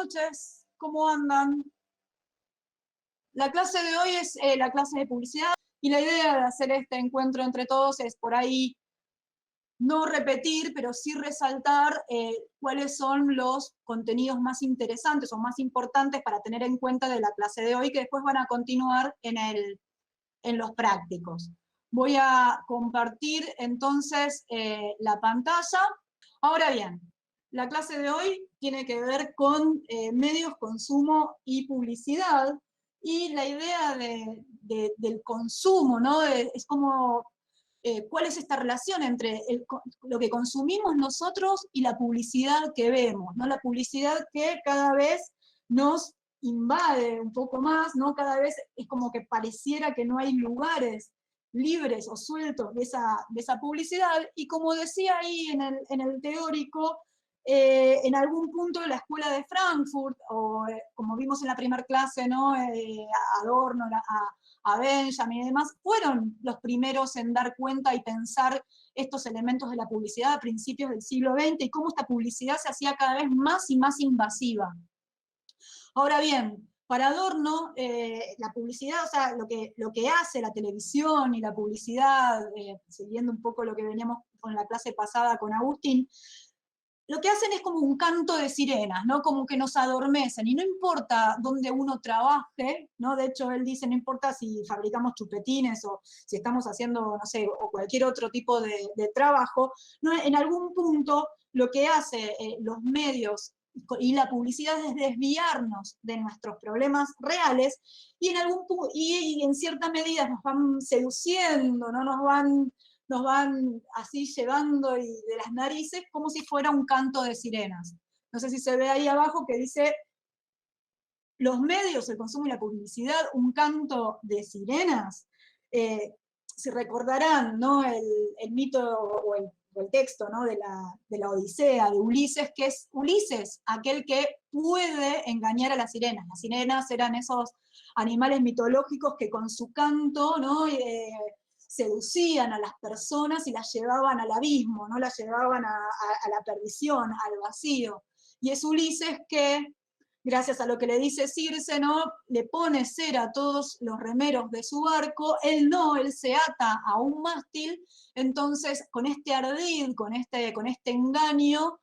noches, ¿cómo andan? La clase de hoy es la clase de publicidad y la idea de hacer este encuentro entre todos es por ahí no repetir, pero sí resaltar cuáles son los contenidos más interesantes o más importantes para tener en cuenta de la clase de hoy, que después van a continuar en los prácticos. Voy a compartir entonces la pantalla. Ahora bien, la clase de hoy tiene que ver con medios, consumo y publicidad, y la idea del consumo, ¿no? Es como, ¿cuál es esta relación entre lo que consumimos nosotros y la publicidad que vemos, ¿no? La publicidad que cada vez nos invade un poco más, ¿no? Cada vez es como que pareciera que no hay lugares libres o sueltos de esa publicidad, y como decía ahí en el teórico, en algún punto de la escuela de Frankfurt, o como vimos en la primera clase, ¿no? Adorno, a Benjamin y demás, fueron los primeros en dar cuenta y pensar estos elementos de la publicidad a principios del siglo XX, y cómo esta publicidad se hacía cada vez más y más invasiva. Ahora bien, para Adorno, la publicidad, o sea, lo que hace la televisión y la publicidad, siguiendo un poco lo que veníamos con la clase pasada con Agustín, lo que hacen es como un canto de sirenas, ¿no? Como que nos adormecen, y no importa dónde uno trabaje, ¿no? De hecho, él dice, no importa si fabricamos chupetines o si estamos haciendo, no sé, o cualquier otro tipo de trabajo, ¿no? En algún punto lo que hace los medios y la publicidad es desviarnos de nuestros problemas reales, y y en cierta medida nos van seduciendo, ¿no? Nos van así llevando de las narices como si fuera un canto de sirenas. No sé si se ve ahí abajo que dice, los medios, el consumo y la publicidad, un canto de sirenas. Se recordarán, ¿no? El mito o el texto, ¿no? de la Odisea, de Ulises, que es Ulises, aquel que puede engañar a las sirenas. Las sirenas eran esos animales mitológicos que con su canto, ¿no? Seducían a las personas y las llevaban al abismo, ¿no? Las llevaban a la perdición, al vacío. Y es Ulises que, gracias a lo que le dice Circe, ¿no? Le pone cera a todos los remeros de su barco, él se ata a un mástil, entonces con este ardid, con este engaño,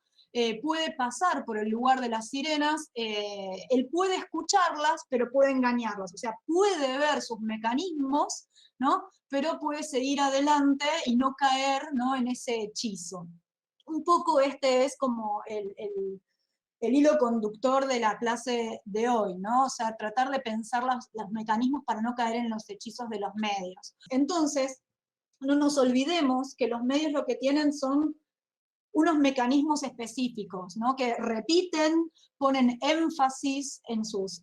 puede pasar por el lugar de las sirenas, él puede escucharlas, pero puede engañarlas, o sea, puede ver sus mecanismos, ¿no? Pero puede seguir adelante y no caer, ¿no? En ese hechizo. Un poco este es como el hilo conductor de la clase de hoy, ¿no? O sea, tratar de pensar los mecanismos para no caer en los hechizos de los medios. Entonces, no nos olvidemos que los medios lo que tienen son unos mecanismos específicos, ¿no? Que repiten, ponen énfasis en sus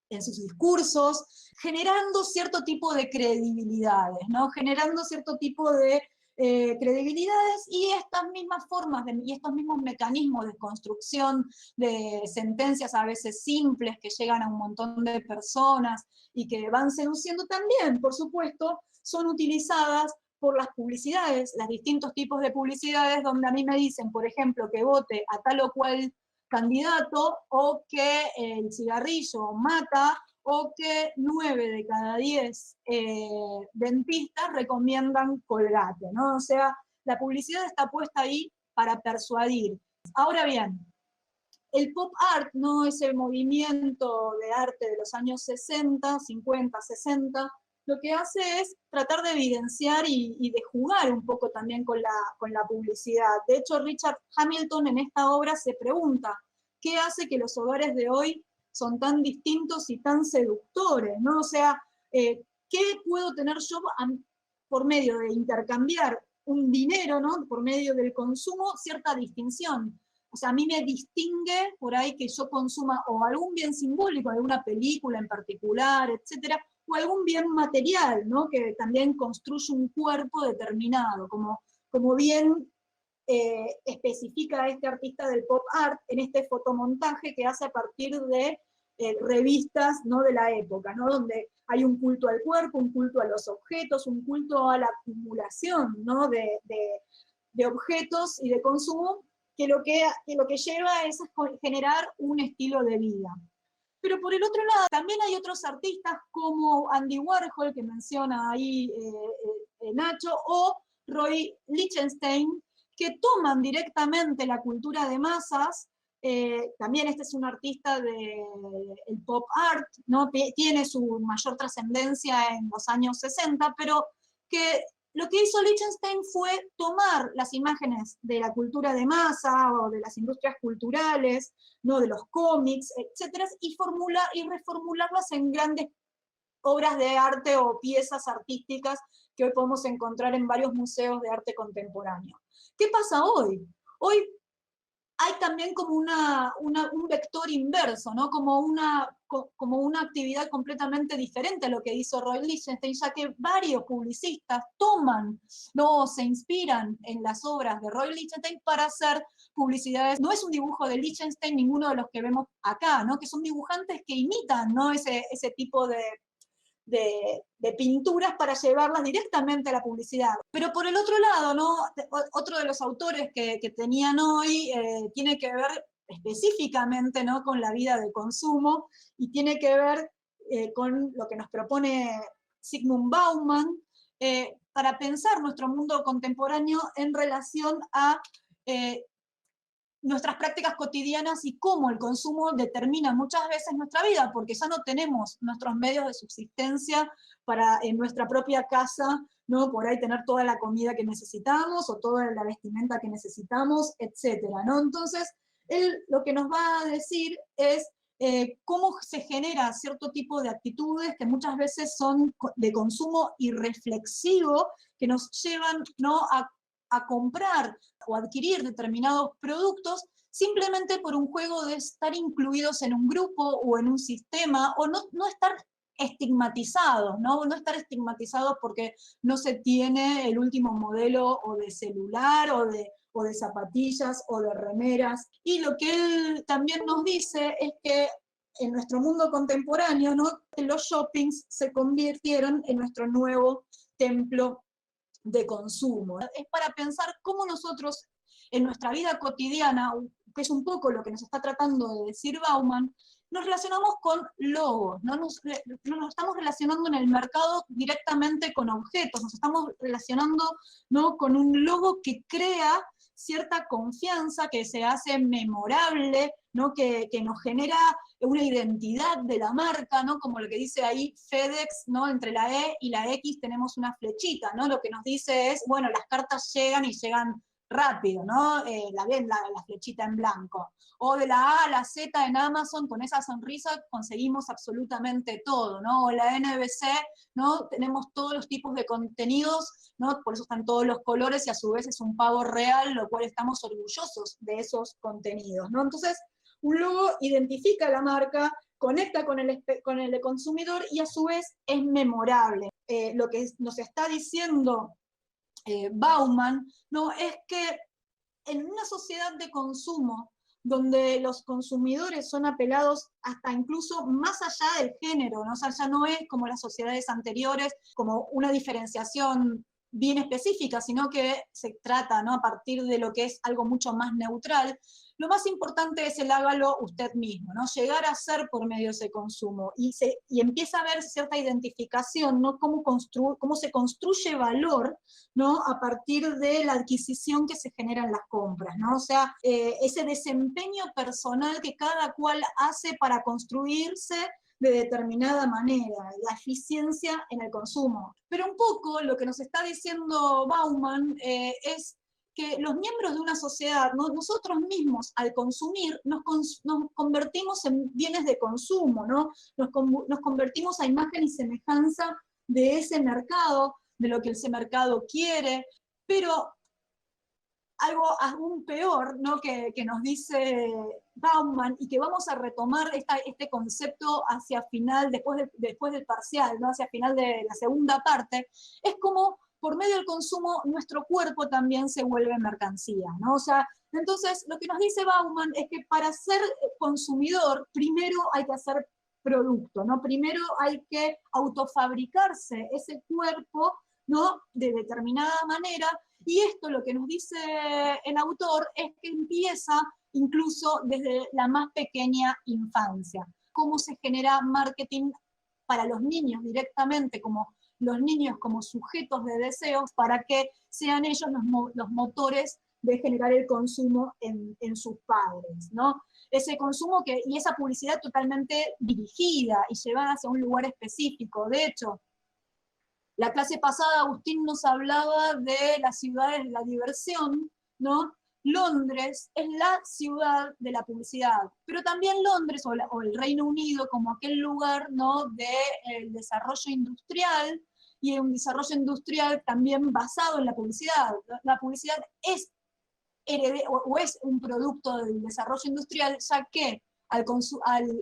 discursos, generando cierto tipo de credibilidades, ¿no? Generando cierto tipo de credibilidades, y estas mismas formas y estos mismos mecanismos de construcción de sentencias a veces simples que llegan a un montón de personas y que van seduciendo también, por supuesto, son utilizadas por las publicidades, los distintos tipos de publicidades, donde a mí me dicen, por ejemplo, que vote a tal o cual candidato, o que el cigarrillo mata, o que 9 de cada 10 dentistas recomiendan Colgate, ¿no? O sea, la publicidad está puesta ahí para persuadir. Ahora bien, el pop art, ¿no? Ese movimiento de arte de los años 60, 50, 60, lo que hace es tratar de evidenciar y de jugar un poco también con la publicidad. De hecho, Richard Hamilton en esta obra se pregunta, ¿qué hace que los hogares de hoy son tan distintos y tan seductores, ¿no? O sea, ¿qué puedo tener yo por medio de intercambiar un dinero, ¿no? Por medio del consumo, cierta distinción? O sea, a mí me distingue por ahí que yo consuma o algún bien simbólico, alguna película en particular, etcétera, o algún bien material, ¿no? Que también construye un cuerpo determinado, como bien especifica este artista del pop art en este fotomontaje que hace a partir de revistas, ¿no? De la época, ¿no? Donde hay un culto al cuerpo, un culto a los objetos, un culto a la acumulación, ¿no? de objetos y de consumo, que lo que lleva es a generar un estilo de vida. Pero por el otro lado, también hay otros artistas como Andy Warhol, que menciona ahí Nacho, o Roy Lichtenstein, que toman directamente la cultura de masas. También este es un artista del pop art, ¿no? Tiene su mayor trascendencia en los años 60, pero que lo que hizo Lichtenstein fue tomar las imágenes de la cultura de masa o de las industrias culturales, ¿no? De los cómics, etcétera, y reformularlas en grandes obras de arte o piezas artísticas que hoy podemos encontrar en varios museos de arte contemporáneo. ¿Qué pasa hoy? Hoy hay también como un vector inverso, ¿no? Como una actividad completamente diferente a lo que hizo Roy Lichtenstein, ya que varios publicistas toman, ¿no? Se inspiran en las obras de Roy Lichtenstein para hacer publicidades. No es un dibujo de Lichtenstein ninguno de los que vemos acá, ¿no? Que son dibujantes que imitan, ¿no? Ese tipo de pinturas para llevarlas directamente a la publicidad. Pero por el otro lado, ¿no? Otro de los autores que tenían hoy tiene que ver específicamente, ¿no? Con la vida de consumo y tiene que ver con lo que nos propone Zygmunt Bauman para pensar nuestro mundo contemporáneo en relación a nuestras prácticas cotidianas y cómo el consumo determina muchas veces nuestra vida, porque ya no tenemos nuestros medios de subsistencia para en nuestra propia casa, ¿no? Por ahí tener toda la comida que necesitamos o toda la vestimenta que necesitamos, etcétera, ¿no? Entonces, él lo que nos va a decir es cómo se genera cierto tipo de actitudes que muchas veces son de consumo irreflexivo, que nos llevan, ¿no? a comprar o adquirir determinados productos simplemente por un juego de estar incluidos en un grupo o en un sistema, o no estar estigmatizados, ¿no? No estar estigmatizados porque no se tiene el último modelo o de celular o de zapatillas o de remeras. Y lo que él también nos dice es que en nuestro mundo contemporáneo, ¿no? Los shoppings se convirtieron en nuestro nuevo templo de consumo. Es para pensar cómo nosotros en nuestra vida cotidiana, que es un poco lo que nos está tratando de decir Bauman, nos relacionamos con logos, no nos estamos relacionando en el mercado directamente con objetos, nos estamos relacionando, ¿no? Con un logo que crea cierta confianza, que se hace memorable, ¿no? Que nos genera una identidad de la marca, ¿no? Como lo que dice ahí FedEx, ¿no? Entre la E y la X tenemos una flechita, ¿no? Lo que nos dice es, bueno, las cartas llegan y llegan rápido, ¿no? La flechita en blanco. O de la A a la Z en Amazon, con esa sonrisa conseguimos absolutamente todo, ¿no? O la NBC, ¿no? Tenemos todos los tipos de contenidos, ¿no? Por eso están todos los colores y a su vez es un pavo real, lo cual estamos orgullosos de esos contenidos, ¿no? Entonces, un logo identifica a la marca, conecta con el consumidor y a su vez es memorable. Lo que nos está diciendo Bauman, ¿no? Es que en una sociedad de consumo, donde los consumidores son apelados hasta incluso más allá del género, ¿no? O sea, ya no es como las sociedades anteriores, como una diferenciación bien específica, sino que se trata, ¿no? A partir de lo que es algo mucho más neutral. Lo más importante es el hágalo usted mismo, ¿no? Llegar a ser por medios de consumo y empieza a haber cierta identificación, ¿no? Cómo se construye valor, ¿no? A partir de la adquisición que se genera en las compras, ¿no? O sea, ese desempeño personal que cada cual hace para construirse de determinada manera, la eficiencia en el consumo. Pero un poco lo que nos está diciendo Bauman es que los miembros de una sociedad, nosotros mismos al consumir, nos convertimos en bienes de consumo, ¿no? Nos convertimos a imagen y semejanza de ese mercado, de lo que ese mercado quiere, pero algo aún peor, ¿no? que nos dice Bauman, y que vamos a retomar este concepto hacia final, después del parcial, ¿no? Hacia final de la segunda parte, es como por medio del consumo nuestro cuerpo también se vuelve mercancía, ¿no? O sea, entonces lo que nos dice Bauman es que para ser consumidor primero hay que hacer producto, ¿no? Primero hay que autofabricarse ese cuerpo, ¿no? De determinada manera, y esto lo que nos dice el autor es que empieza incluso desde la más pequeña infancia. Cómo se genera marketing para los niños directamente, como los niños como sujetos de deseos, para que sean ellos los motores de generar el consumo en sus padres, ¿no? Ese consumo y esa publicidad totalmente dirigida y llevada hacia un lugar específico. De hecho, la clase pasada Agustín nos hablaba de las ciudades de la diversión, ¿no? Londres es la ciudad de la publicidad, pero también Londres o el Reino Unido como aquel lugar, ¿no? del desarrollo industrial, y un desarrollo industrial también basado en la publicidad. La publicidad es es un producto del desarrollo industrial, ya que al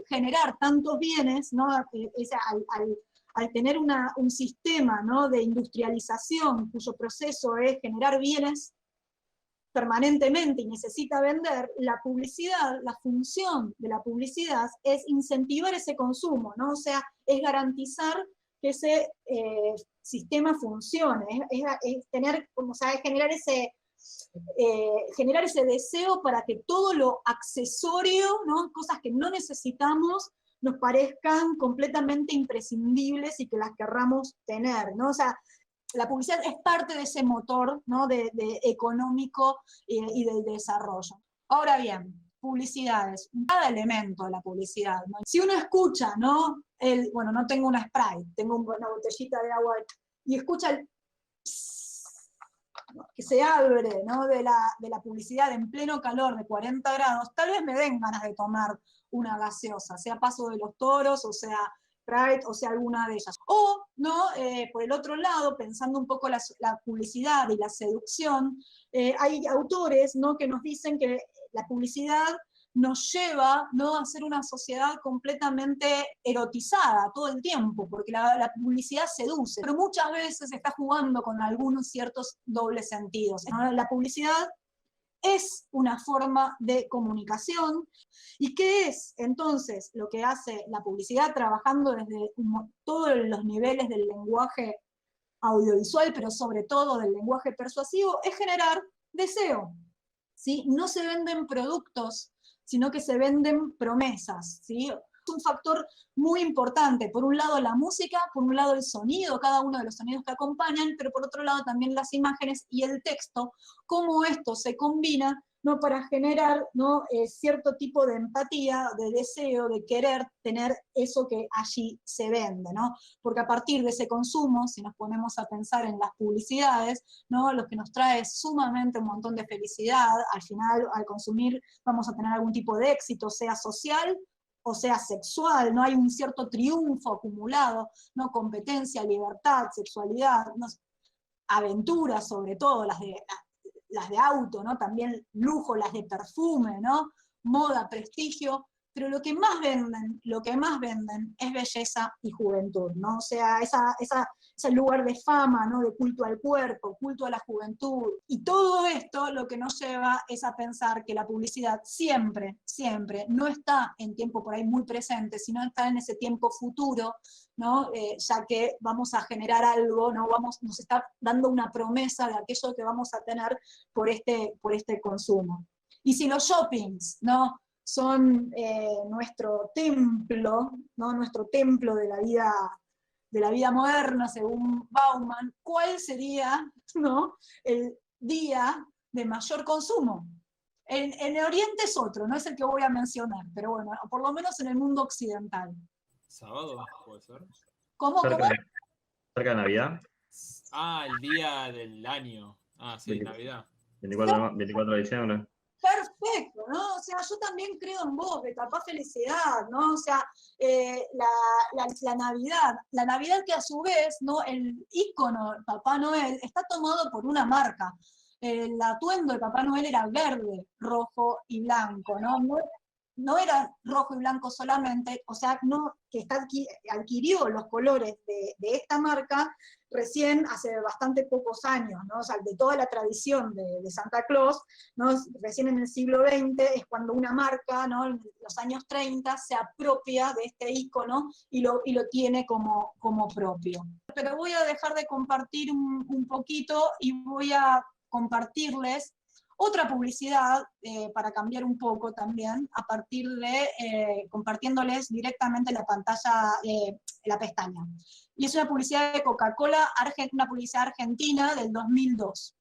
generar tantos bienes, ¿no? Al tener un sistema, ¿no? de industrialización cuyo proceso es generar bienes permanentemente y necesita vender, la publicidad, la función de la publicidad es incentivar ese consumo, ¿no? O sea, es garantizar que ese sistema funcione, es tener, o sea, es generar ese deseo para que todo lo accesorio, ¿no? Cosas que no necesitamos, nos parezcan completamente imprescindibles y que las querramos tener, ¿no? O sea, la publicidad es parte de ese motor, ¿no? de económico y del desarrollo. Ahora bien, publicidades, cada elemento de la publicidad, ¿no? Si uno escucha, ¿no? Bueno, no tengo una Sprite, tengo una botellita de agua, y escucha el que se abre, ¿no? de la publicidad en pleno calor de 40 grados, tal vez me den ganas de tomar una gaseosa, sea Paso de los Toros, o sea Sprite, o sea alguna de ellas. O, ¿no? Por el otro lado, pensando un poco la publicidad y la seducción, hay autores, ¿no? que nos dicen que la publicidad nos lleva, ¿no? a ser una sociedad completamente erotizada todo el tiempo, porque la publicidad seduce, pero muchas veces está jugando con algunos ciertos dobles sentidos, ¿no? La publicidad es una forma de comunicación. ¿Y qué es entonces lo que hace la publicidad trabajando desde todos los niveles del lenguaje audiovisual, pero sobre todo del lenguaje persuasivo? Es generar deseo, ¿sí? No se venden productos, sino que se venden promesas, ¿sí? Es un factor muy importante. Por un lado la música, por un lado el sonido, cada uno de los sonidos que acompañan, pero por otro lado también las imágenes y el texto, cómo esto se combina, ¿no? para generar, ¿no? Cierto tipo de empatía, de deseo, de querer tener eso que allí se vende, ¿no? Porque a partir de ese consumo, si nos ponemos a pensar en las publicidades, ¿no? lo que nos trae es sumamente un montón de felicidad. Al final, al consumir, vamos a tener algún tipo de éxito, sea social o sea sexual, no hay un cierto triunfo acumulado, ¿no? Competencia, libertad, sexualidad, ¿no? Aventuras sobre todo, las de auto, ¿no? También lujo, las de perfume, ¿no? Moda, prestigio, pero lo que más venden es belleza y juventud, ¿no? O sea, ese lugar de fama, ¿no? De culto al cuerpo, culto a la juventud. Y todo esto lo que nos lleva es a pensar que la publicidad siempre, siempre, no está en tiempo por ahí muy presente, sino está en ese tiempo futuro, ¿no? Ya que vamos a generar algo, ¿no? Nos está dando una promesa de aquello que vamos a tener por este consumo. Y si los shoppings, ¿no? son nuestro templo, ¿no? nuestro templo de la vida moderna, según Bauman, ¿cuál sería, ¿no? el día de mayor consumo? En el Oriente es otro, no es el que voy a mencionar, pero bueno, por lo menos en el mundo occidental. ¿Sábado puede ser? ¿Cómo? Cerca de Navidad. Ah, el día del año. Ah, sí, Navidad. 24 de diciembre. Perfecto, ¿no? O sea, yo también creo en vos, de capaz felicidad, ¿no? O sea, la Navidad. La Navidad que a su vez, ¿no? El ícono Papá Noel está tomado por una marca. El atuendo de Papá Noel era verde, rojo y blanco, ¿no? No era rojo y blanco solamente, o sea, no, que adquirió los colores de esta marca, recién, hace bastante pocos años, ¿no? O sea, de toda la tradición de Santa Claus, ¿no? Recién en el siglo XX es cuando una marca, ¿no? En los años 30 se apropia de este ícono y lo tiene como propio. Pero voy a dejar de compartir un poquito y voy a compartirles otra publicidad, para cambiar un poco también, a partir de compartiéndoles directamente la pantalla, la pestaña. Y es una publicidad de Coca-Cola, una publicidad argentina del 2002.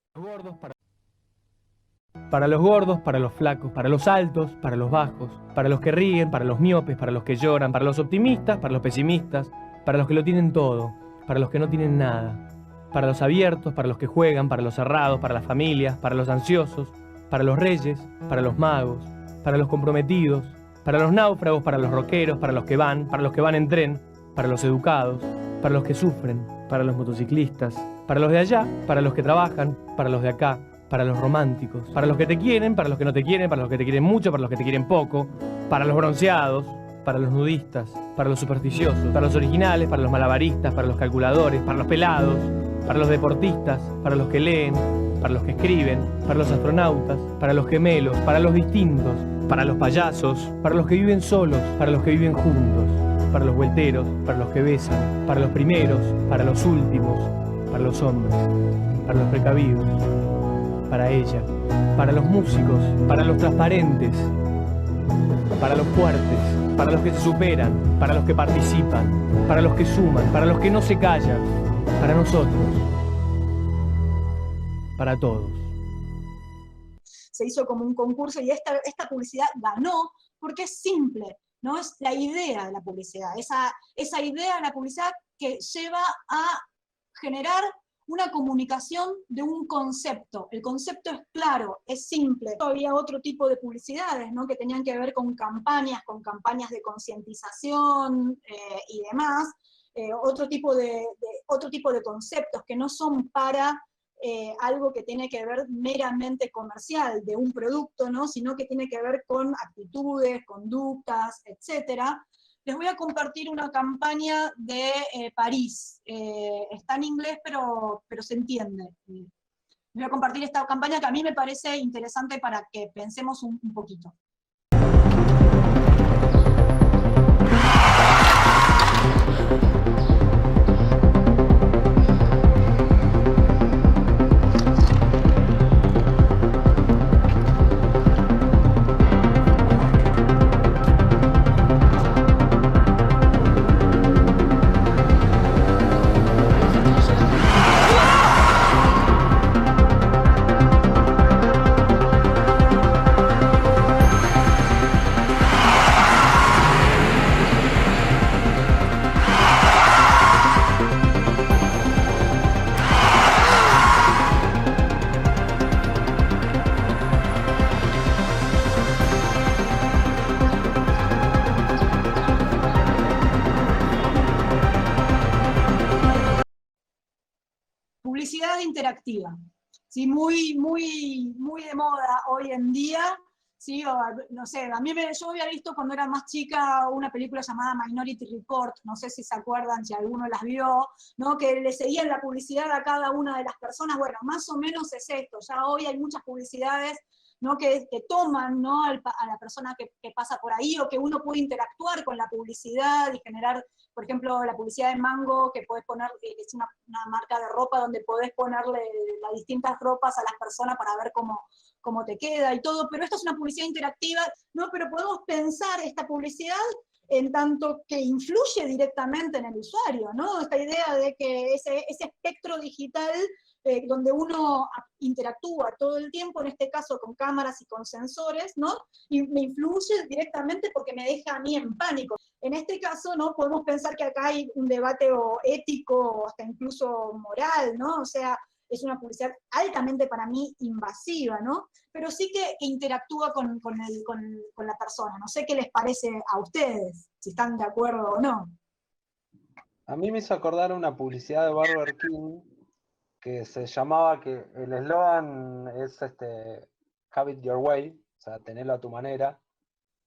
Para los gordos, para los flacos, para los altos, para los bajos, para los que ríen, para los miopes, para los que lloran, para los optimistas, para los pesimistas, para los que lo tienen todo, para los que no tienen nada, para los abiertos, para los que juegan, para los cerrados, para las familias, para los ansiosos, para los reyes, para los magos, para los comprometidos, para los náufragos, para los rockeros, para los que van en tren, para los educados, para los que sufren, para los motociclistas, para los de allá, para los que trabajan, para los de acá, para los románticos, para los que te quieren, para los que no te quieren, para los que te quieren mucho, para los que te quieren poco, para los bronceados, para los nudistas, para los supersticiosos, para los originales, para los malabaristas, para los calculadores, para los pelados, para los deportistas, para los que leen, para los que escriben, para los astronautas, para los gemelos, para los distintos, para los payasos, para los que viven solos, para los que viven juntos, para los vuelteros, para los que besan, para los primeros, para los últimos, para los hombres, para los precavidos, para ella, para los músicos, para los transparentes, para los fuertes, para los que se superan, para los que participan, para los que suman, para los que no se callan, para nosotros, para todos. Se hizo como un concurso y esta publicidad ganó porque es simple, ¿no? Es la idea de la publicidad, esa idea de la publicidad que lleva a generar una comunicación de un concepto. El concepto es claro, es simple. Había otro tipo de publicidades, ¿no? Que tenían que ver con campañas de concientización y demás, otro tipo de conceptos que no son para algo que tiene que ver meramente comercial de un producto, ¿no? Sino que tiene que ver con actitudes, conductas, etcétera. Les voy a compartir una campaña de París. Está en inglés, pero se entiende. Les voy a compartir esta campaña que a mí me parece interesante para que pensemos un poquito. Publicidad interactiva, ¿sí? Muy de moda hoy en día, ¿sí? O, no sé, yo había visto cuando era más chica una película llamada Minority Report, no sé si se acuerdan, si alguno las vio, ¿no? Que le seguían la publicidad a cada una de las personas. Bueno, más o menos es esto. Ya hoy hay muchas publicidades, ¿no? que toman, ¿no? a la persona que pasa por ahí, o que uno puede interactuar con la publicidad y generar, por ejemplo, la publicidad de Mango, que podés poner, es una marca de ropa donde podés ponerle las distintas ropas a las personas para ver cómo te queda y todo, pero esto es una publicidad interactiva, ¿no? Pero podemos pensar esta publicidad en tanto que influye directamente en el usuario, ¿no? Esta idea de que ese espectro digital donde uno interactúa todo el tiempo, en este caso con cámaras y con sensores, ¿no? Y me influye directamente porque me deja a mí en pánico. En este caso, ¿no? Podemos pensar que acá hay un debate ético o hasta incluso moral, ¿no? O sea, es una publicidad altamente para mí invasiva, ¿no? Pero sí que interactúa con la persona. No sé qué les parece a ustedes, si están de acuerdo o no. A mí me hizo acordar una publicidad de Burger King que se llamaba, que el eslogan es have it your way, o sea, tenerlo a tu manera,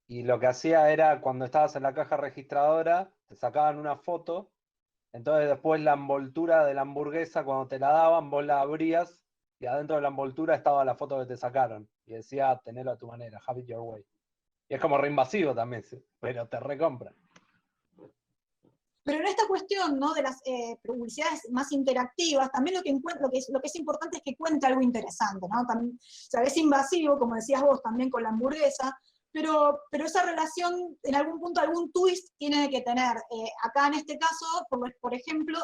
y lo que hacía era, cuando estabas en la caja registradora, te sacaban una foto Entonces después la envoltura de la hamburguesa, cuando te la daban, vos la abrías y adentro de la envoltura estaba la foto que te sacaron. Y decía, tenelo a tu manera, have it your way. Y es como reinvasivo también, ¿sí? Pero te recompran. Pero en esta cuestión, ¿no?, de las publicidades más interactivas, también lo que es importante es que cuente algo interesante, ¿no? También, o sea, es invasivo, como decías vos, también con la hamburguesa, pero esa relación, en algún punto, algún twist tiene que tener. Acá en este caso, por ejemplo,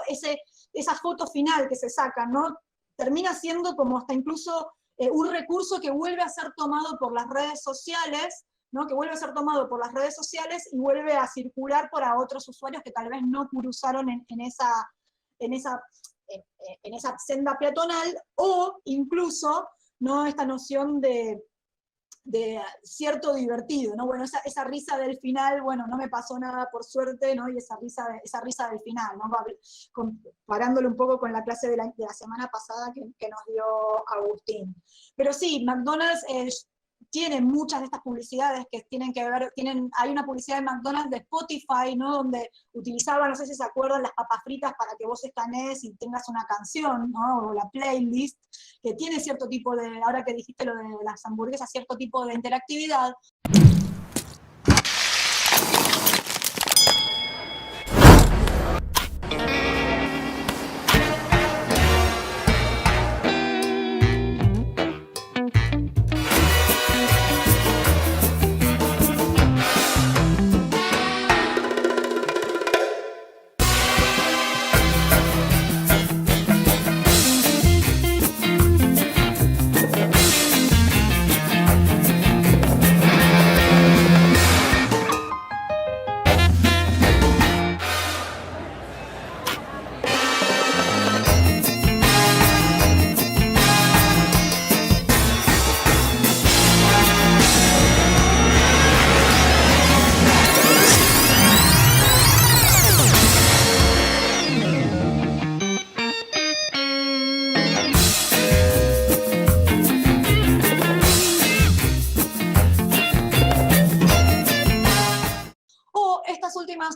esa foto final que se saca, ¿no?, termina siendo como hasta incluso un recurso que vuelve a ser tomado por las redes sociales, ¿no?, que vuelve a ser tomado por las redes sociales y vuelve a circular para otros usuarios que tal vez no cruzaron en esa senda peatonal, o incluso, ¿no?, esta noción de cierto divertido, ¿no? Bueno, esa risa del final, bueno, no me pasó nada por suerte, ¿no? Y esa risa del final, ¿no? Comparándolo un poco con la clase de la semana pasada que nos dio Agustín. Pero sí, McDonald's tiene muchas de estas publicidades que tienen que ver, hay una publicidad de McDonald's de Spotify, ¿no?, donde utilizaba, no sé si se acuerdan, las papas fritas para que vos escanees y tengas una canción, ¿no?, o la playlist, que tiene cierto tipo de, ahora que dijiste lo de las hamburguesas, cierto tipo de interactividad.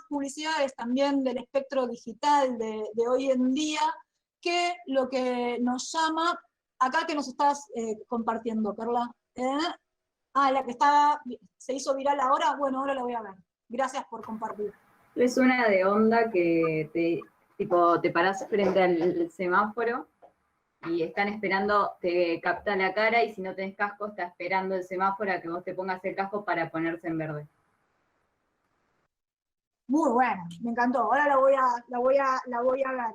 Publicidades también del espectro digital de hoy en día, que lo que nos llama, acá que nos estás compartiendo, Carla, la que se hizo viral ahora, bueno, ahora la voy a ver. Gracias por compartir. Es una de onda que te parás frente al semáforo y están esperando, te capta la cara y si no tenés casco está esperando el semáforo a que vos te pongas el casco para ponerse en verde. Muy buena, me encantó. Ahora la voy a ver.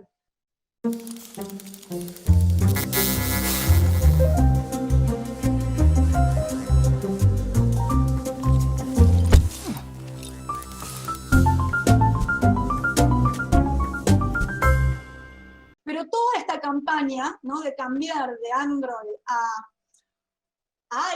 Pero toda esta campaña, ¿no?, de cambiar de Android a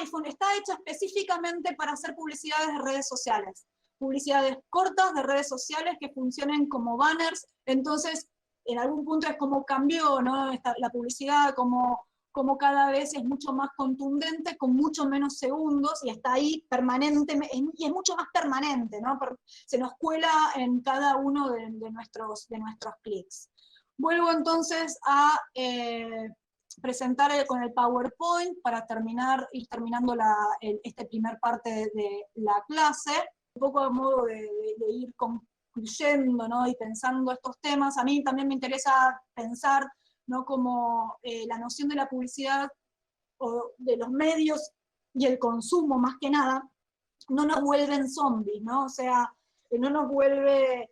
iPhone está hecha específicamente para hacer publicidades de redes sociales. Publicidades cortas de redes sociales que funcionen como banners. Entonces, en algún punto es como cambió, ¿no?, la publicidad, como cada vez es mucho más contundente, con mucho menos segundos, y está ahí permanentemente, y es mucho más permanente, ¿no? Se nos cuela en cada uno de nuestros clics. Vuelvo entonces a presentar con el PowerPoint para ir terminando esta primera parte de la clase. Un poco a modo de ir concluyendo, ¿no?, y pensando estos temas. A mí también me interesa pensar, ¿no?, como la noción de la publicidad o de los medios y el consumo, más que nada, no nos vuelven zombies, ¿no? O sea, no nos vuelve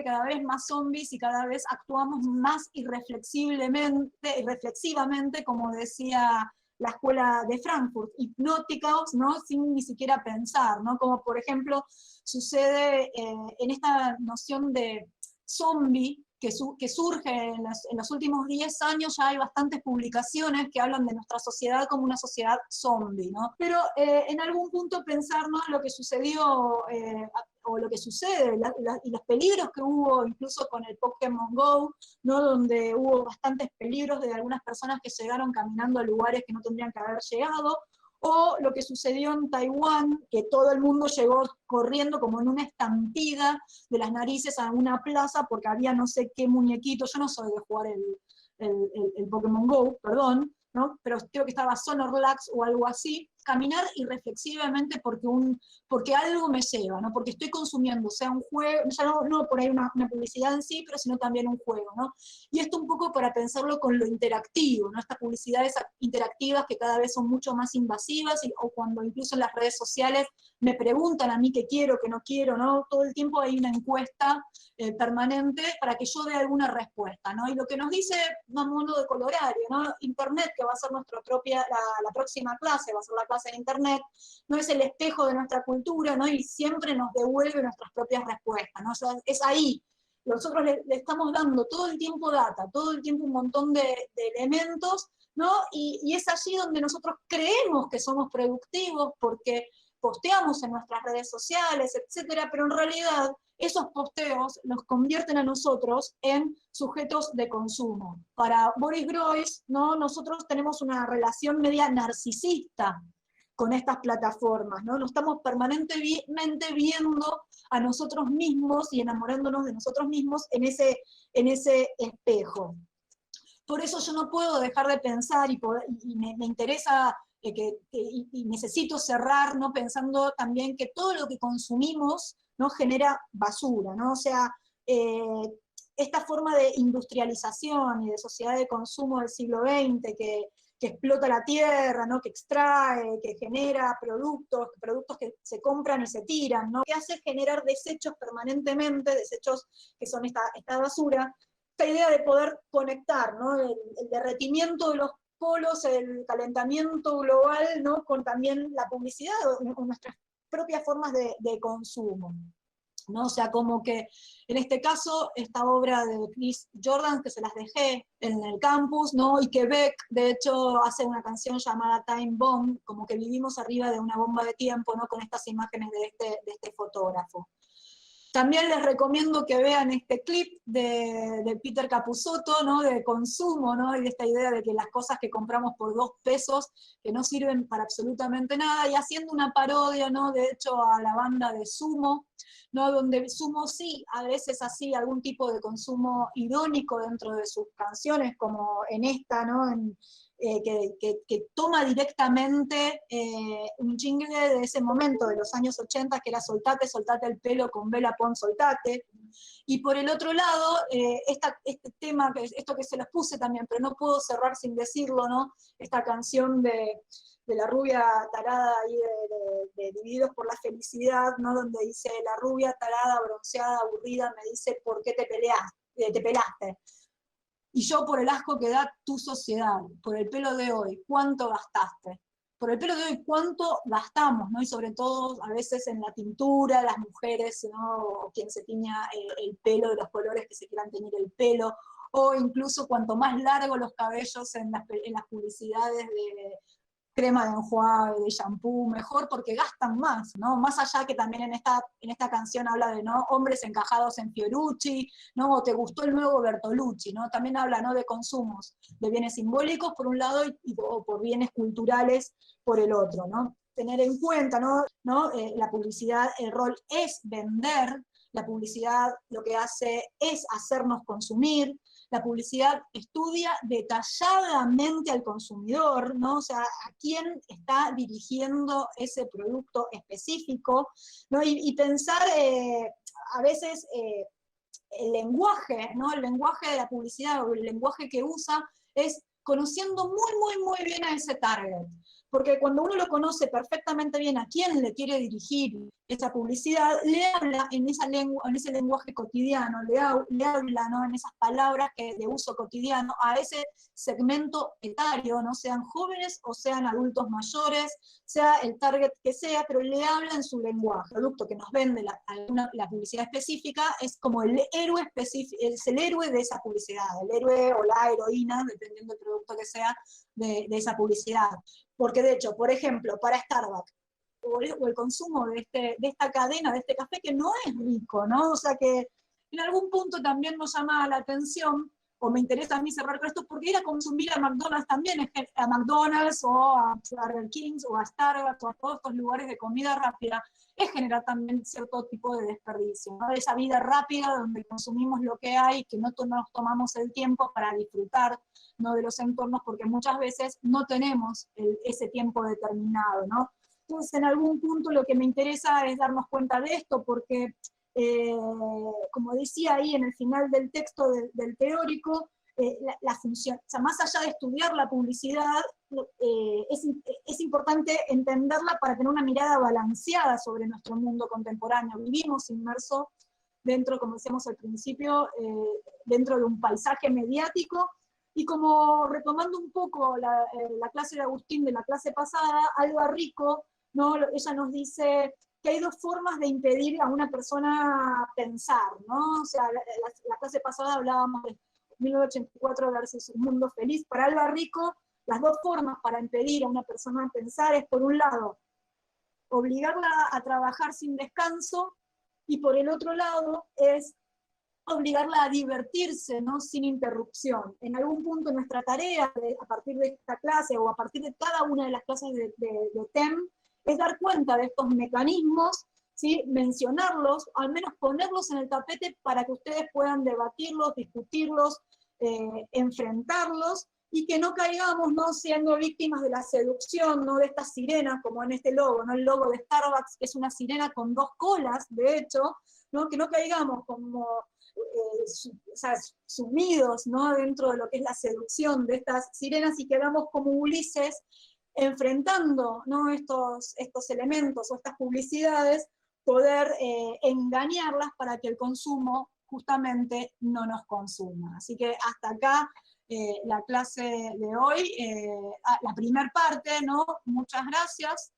cada vez más zombies y cada vez actuamos más irreflexivamente, como decía la escuela de Frankfurt, hipnóticos, ¿no?, sin ni siquiera pensar, ¿no? Como por ejemplo sucede en esta noción de zombie que surge en los últimos 10 años. Ya hay bastantes publicaciones que hablan de nuestra sociedad como una sociedad zombie, ¿no? Pero en algún punto pensar, ¿no?, lo que sucedió o lo que sucede, y los peligros que hubo incluso con el Pokémon GO, ¿no?, donde hubo bastantes peligros de algunas personas que llegaron caminando a lugares que no tendrían que haber llegado, O lo que sucedió en Taiwán, que todo el mundo llegó corriendo como en una estampida de las narices a una plaza porque había no sé qué muñequito, yo no soy de jugar el Pokémon Go, perdón, ¿no? Pero creo que estaba Sonorlax o algo así, caminar irreflexivamente porque algo me lleva, ¿no? Porque estoy consumiendo, sea un juego, ya no por ahí una publicidad en sí, pero sino también un juego, ¿no? Y esto un poco para pensarlo con lo interactivo, ¿no? Estas publicidades interactivas que cada vez son mucho más invasivas, o cuando incluso en las redes sociales me preguntan a mí qué quiero, qué no quiero, ¿no? Todo el tiempo hay una encuesta permanente para que yo dé alguna respuesta, ¿no? Y lo que nos dice, a modo de colorario, ¿no? Internet, que va a ser nuestra propia, la próxima clase, va a ser la clase en Internet, no es el espejo de nuestra cultura, ¿no? Y siempre nos devuelve nuestras propias respuestas, ¿no? O sea, es ahí. Nosotros le estamos dando todo el tiempo data, todo el tiempo un montón de elementos, ¿no? Y es allí donde nosotros creemos que somos productivos porque posteamos en nuestras redes sociales, etcétera, pero en realidad esos posteos nos convierten a nosotros en sujetos de consumo. Para Boris Groys, ¿no? Nosotros tenemos una relación media narcisista con estas plataformas, ¿no? Nos estamos permanentemente viendo a nosotros mismos y enamorándonos de nosotros mismos en ese espejo. Por eso yo no puedo dejar de pensar, y me interesa y necesito cerrar, ¿no? Pensando también que todo lo que consumimos, ¿no? Genera basura, ¿no? O sea, esta forma de industrialización y de sociedad de consumo del siglo XX que explota la tierra, ¿no? Que extrae, que genera productos que se compran y se tiran, ¿no? Que hace generar desechos permanentemente, desechos que son esta basura, esta idea de poder conectar, ¿no? El derretimiento de los polos, el calentamiento global, ¿no? Con también la publicidad o nuestras propias formas de consumo, ¿no? O sea, como que en este caso, esta obra de Chris Jordan, que se las dejé en el campus, ¿no? Y que Beck, de hecho, hace una canción llamada Time Bomb, como que vivimos arriba de una bomba de tiempo, ¿no? Con estas imágenes de este fotógrafo. También les recomiendo que vean este clip de Peter Capusotto, ¿no? De consumo, ¿no? Y de esta idea de que las cosas que compramos por 2 pesos, que no sirven para absolutamente nada, y haciendo una parodia, ¿no? De hecho, a la banda de Sumo, ¿no? Donde Sumo sí, a veces así, algún tipo de consumo irónico dentro de sus canciones, como en esta, ¿no? Que toma directamente un jingle de ese momento, de los años 80, que era soltate, soltate el pelo con Bella Pon, soltate. Y por el otro lado, este tema, esto que se los puse también, pero no puedo cerrar sin decirlo, ¿no? Esta canción de la rubia tarada ahí de Divididos por la Felicidad, ¿no? Donde dice, la rubia tarada, bronceada, aburrida, me dice, ¿por qué te pelaste? Y yo por el asco que da tu sociedad, por el pelo de hoy, ¿cuánto gastaste? Por el pelo de hoy, ¿cuánto gastamos? ¿No? Y sobre todo, a veces en la tintura, las mujeres, ¿no? O quien se tiña el pelo de los colores que se quieran teñir el pelo, o incluso cuanto más largo los cabellos en las publicidades de crema de enjuague, de shampoo, mejor porque gastan más, ¿no? Más allá que también en esta canción habla de, ¿no? Hombres encajados en Fiorucci, ¿no? O te gustó el nuevo Bertolucci, ¿no? También habla, ¿no? De consumos, de bienes simbólicos por un lado o por bienes culturales por el otro, ¿no? Tener en cuenta, ¿no? La publicidad, el rol es vender, la publicidad lo que hace es hacernos consumir, la publicidad estudia detalladamente al consumidor, ¿no? O sea, a quién está dirigiendo ese producto específico, ¿no? Y pensar a veces el lenguaje, ¿no? El lenguaje de la publicidad o el lenguaje que usa es conociendo muy bien a ese target. Porque cuando uno lo conoce perfectamente bien a quién le quiere dirigir esa publicidad, le habla en esa lengua, en ese lenguaje cotidiano, le habla, ¿no? En esas palabras de uso cotidiano a ese segmento etario, ¿no? Sean jóvenes o sean adultos mayores, sea el target que sea, pero le habla en su lenguaje. El producto que nos vende la publicidad específica es como el héroe específico, es el héroe de esa publicidad, el héroe o la heroína, dependiendo del producto que sea, de esa publicidad. Porque de hecho, por ejemplo, para Starbucks, o el consumo de esta cadena, de este café, que no es rico, ¿no? O sea que en algún punto también nos llama la atención o me interesa a mí cerrar con esto, porque ir a consumir a McDonald's también, a McDonald's o a Burger King o a Starbucks o a todos estos lugares de comida rápida, es generar también cierto tipo de desperdicio, ¿no? Esa vida rápida donde consumimos lo que hay, que no nos tomamos el tiempo para disfrutar, ¿no?, de los entornos, porque muchas veces no tenemos ese tiempo determinado, ¿no? Entonces, en algún punto lo que me interesa es darnos cuenta de esto, porque como decía ahí en el final del texto del teórico, la función, o sea, más allá de estudiar la publicidad, es importante entenderla para tener una mirada balanceada sobre nuestro mundo contemporáneo. Vivimos inmersos dentro, como decíamos al principio, dentro de un paisaje mediático, y como retomando un poco la clase de Agustín de la clase pasada, Alba Rico, ¿no?, ella nos dice que hay dos formas de impedir a una persona pensar, ¿no? O sea, la clase pasada hablábamos de 1984 versus Un Mundo Feliz. Para Alba Rico, las dos formas para impedir a una persona pensar es, por un lado, obligarla a trabajar sin descanso, y por el otro lado es obligarla a divertirse, ¿no?, sin interrupción. En algún punto nuestra tarea, a partir de esta clase o a partir de cada una de las clases de TEM, es dar cuenta de estos mecanismos, ¿sí?, mencionarlos, al menos ponerlos en el tapete para que ustedes puedan debatirlos, discutirlos, enfrentarlos, y que no caigamos, ¿no?, siendo víctimas de la seducción, ¿no?, de estas sirenas, como en este logo, ¿no?, el logo de Starbucks, que es una sirena con dos colas, de hecho, ¿no?, que no caigamos como sumidos, ¿no?, dentro de lo que es la seducción de estas sirenas, y que hagamos como Ulises, enfrentando, ¿no?, estos elementos o estas publicidades, poder engañarlas para que el consumo justamente no nos consuma. Así que hasta acá la clase de hoy, la primera parte, ¿no? Muchas gracias.